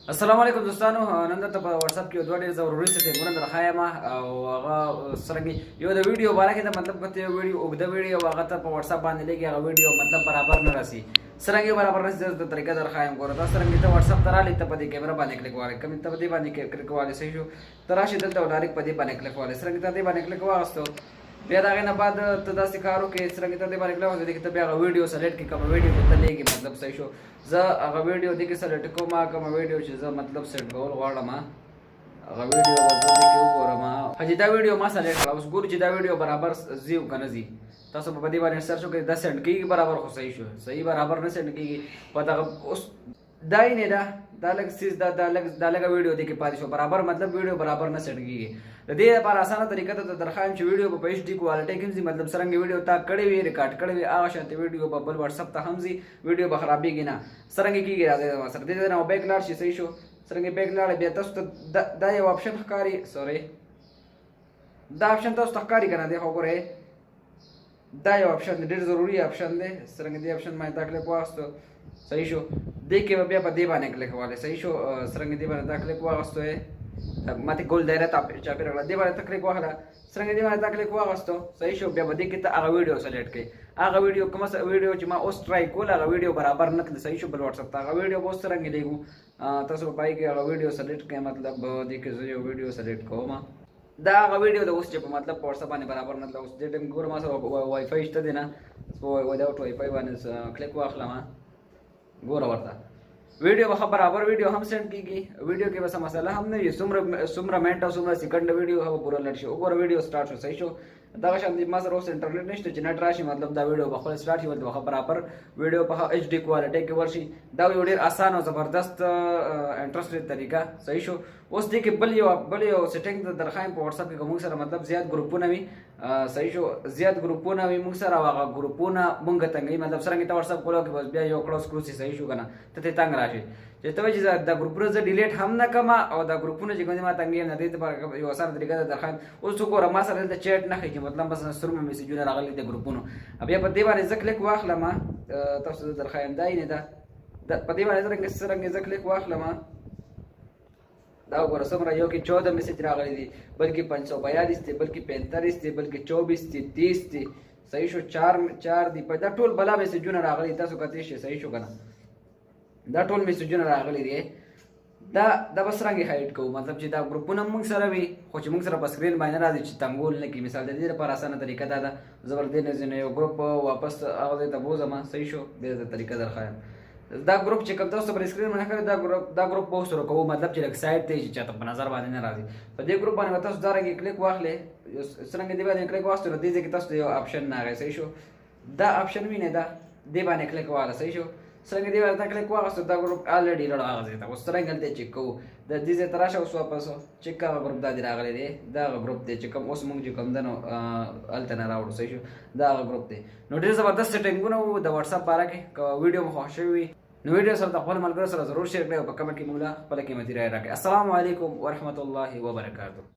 السلام علیکم دوستانو نن درته په واتساپ کې دوه ډېر ضروري سیټینګونه درخوایم او هغه څرنګه یو د ویډیو باره کې د مطلب کته یو ویډیو او د ویډیو هغه ته په واتساپ باندې لګي هغه ویډیو مطلب برابر نه راسي څرنګه برابر نه راسي د طریقې درخوایم ګوره دا څرنګه ته واتساپ ته رالی ته په دې کیمرا باندې کلیک واره کوم ته په دې باندې کلیک واره صحیح شو تراشي دلته ډایرکټ په دې باندې کلیک واره څرنګه ته دې باندې کلیک واغستو بیا دا غنه بعد ته داسې کارو کې څرنګه ته دې باندې کلیک واره دې ته بیا ویډیو سلیکټ کې کوم ویډیو ته لګي مطلب صحیح شو زه هغه ویډیو دې کې سلیکټ کوم کوم ویډیو چې زه مطلب سیټ کول غواړم هغه ویډیو زه دې کې وګورم هجې دا ویډیو ما سلیکټ کړه اوس ګورو چې دا ویډیو برابر زیو کنه زی تاسو په دې باندې سرچ وکړئ دا سند کیږي برابر خو صحیح شو صحیح برابر نه سند کیږي پته اوس دای نه دا لګ سیس دا لګ ویډیو دې کې پاتې شو برابر مطلب ویډیو برابر نه سند کیږي د دې لپاره اسانه طریقه ته درخوایم چې ویډیو په ایچ ډي کوالټي کې زی مطلب څنګه ویډیو تا کړی وی ریکارډ کړی وی هغه شانتي ویډیو په بل واتس اپ ته هم زی ویډیو به خرابېږي نه څنګه کیږي راځي سره دې نه بیک لاړ شي صحیح شو څنګه بیک لاړ بیا تاسو ته دا یو آپشن ښکاری سوري دا آپشن تاسو ته ښکاری کنه دی خو ګوره دا یو آپشن ډېر ضروری آپشن دی څنګه دی آپشن باندې دا کلیک واغستو صحیح شو دې کې بیا په دې باندې کلیک واله صحیح شو څنګه دی باندې دا کلیک واغستو ماته ګول دایره ته چاپی راغله دې باندې کلیک واغله څنګه دی باندې دا کلیک واغستو صحیح شو بیا په دې کې ته هغه ویډیو سلیکټ کړئ هغه ویډیو کومه ویډیو چې ما اوس ټرای کول هغه ویډیو برابر نه کړ صحیح شو بل واتس اپ ته هغه ویډیو اوس څنګه دیګو تاسو په پای کې هغه ویډیو سلیکټ کړئ مطلب دې کې زه یو ویډیو سلیکټ کوم دا هغه ویډیو د اوس چې په مطلب په واتس اپ باندې برابر نه اوس دې ټیم ګور ما سره وای فای شته دی نه وداوټ وای فای باندې کلیک واخلم ګور ورته ویډیو به برابر ویډیو هم سند کیږي ویډیو کې بس مسله هم نه وي څومره منټ او څومره سکند ویډیو هغه پوره لړ شي وګوره ویډیو سٹارټ شو صحیح شو دا شان دي ما سره اوس انټرنیټ نشته چې نت راشي مطلب دا ویډیو په خپل سٹارټ شي ورته برابر ویډیو په ایچ ډي کوالټي کې ورشي دا یو ډیر آسان او زبردست انټرسټډ طریقه صحیح شو اوس دې کې بل یو سیټینګ د درخوایم په واتس اپ کې کوم سره مطلب زیات ګروپونه وي صحیح شو زیات ګروپونه وي موږ سره هغه ګروپونه مونږ تنګي مطلب څنګه ته واتس اپ کولو کې بس بیا یو کلوز کروسي صحیح شو کنه ته تنګ راشي چې ته چې دا ګروپونه زه ډیلیټ هم نه کما او دا ګروپونه چې کوم ما تنګي نه دي ته یو آسان طریقه ده درخوایم اوس وګوره ما سره د چیټ نه کوي مطلب بس سره مې میسجونه راغلي د ګروپونو بیا په دې باندې ځکلیک واخلم تاسو د درخوایم دای نه ده په دې باندې څنګه ځکلیک واخلم دا وګوره څومره یو کې 14 میسج راغلي دي بلکې 542 دي بلکې 45 دي بلکې 24 دي 30 دي صحیح شو 4 دي په دا ټول بلا میسجونه راغلي تاسو کته شي صحیح شو کنه دا ټول میسجونه راغلي دي دا بس رنګ هایټ کوو مطلب چې دا ګروپونه موږ سره وي خو چې موږ سره په سکرین باندې راځي چې تنګول نه کی مثال د دې لپاره اسانه طریقه دا ده زبردست نه یو ګروپ واپس هغه ته بوزم صحیح شو دې طریقه درخوایم دا ګروپ چې کوم تاسو پر سکرین باندې ښکاري دا ګروپ په سره کوو مطلب چې لک سایت ته چې چاته په نظر باندې نه راځي په دې ګروپ باندې تاسو دا رنګ کلیک واخلې څنګه دی باندې کلیک واستو دې کې تاسو یو آپشن نه راځي صحیح شو دا آپشن وینئ دا دې باندې کلیک واله صحیح شو څنګه دی باندې کلیک واغستو دا ګروپ الریډي لړ راغلی دا اوس څنګه ته چیک کوو د دې ځای تراشه اوس واپس چیک کا ګروپ دا دی راغلی دی دا ګروپ دی چې کوم اوس موږ چې کوم دنو الته نه راوړو صحیح شو دا ګروپ دی نو ډېر زبردست سیټینګونه وو د واتس اپ باره کې ویډیو مو خوښ وي نو ویډیو سره د خپل ملګرو سره ضرور شیر کړئ او په کمنټ کې موږ خپل قیمتي رائے راکړئ السلام علیکم ورحمت الله وبرکاته